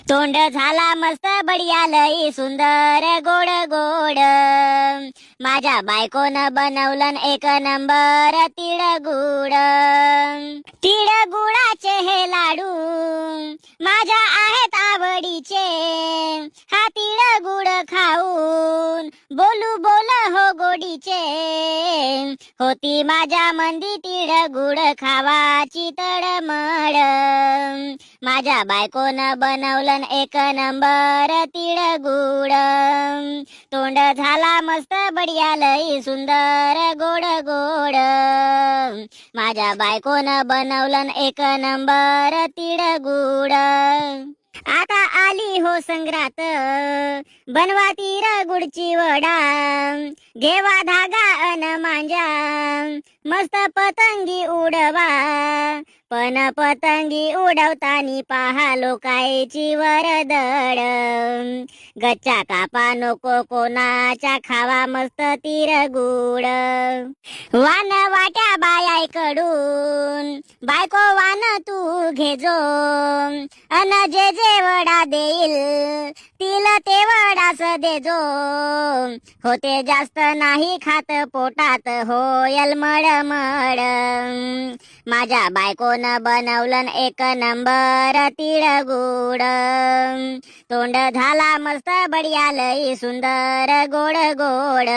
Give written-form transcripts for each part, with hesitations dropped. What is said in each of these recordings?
तोंड झाला मस्त बढिया लई सुंदर गोड गोड. माझ्या बायकोनं बनवलं एक नंबर तिळगुळ. तिळगुळाचे हे लाडू माझ्या आहेत आवडीचे. हा तिळगुळ खाऊन बोलू बोल हो गोडीचे. होती माझ्या मंदी तिळगुळ खावाची तळमळ. माझ्या बायकोनं बनवलं एक नंबर तिळगुळ. तोंड झाला मस्त बढिया लई सुंदर गोड गोड. माझ्या बायकोनं बनवलं एक नंबर तिळगुळ. आता आली हो संग्रात बनवा तिळगुळची वडा. घेवा धागा अन मांजा मस्त पतंगी उडवा. पण पतंगी उडवतानी पहा लोकायची वर्दळ. गच्चा कापा नको कोणाच्या खावा मस्त तिळगुळ. वान वाट्या बायाकडून बायको वान तू घेजो. अन जे जे वडा देईल तिला ते वडाच देजो. होते जास्त नाही खात पोटात होयल मळमळ. माझ्या बायकोनं बनवलं एक नंबर तिळगुळ. तोंड झाला मस्त बढिया लई सुंदर गोड गोड.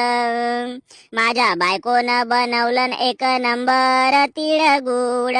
माझ्या बायकोनं बनवलं एक नंबर तिळगुळ.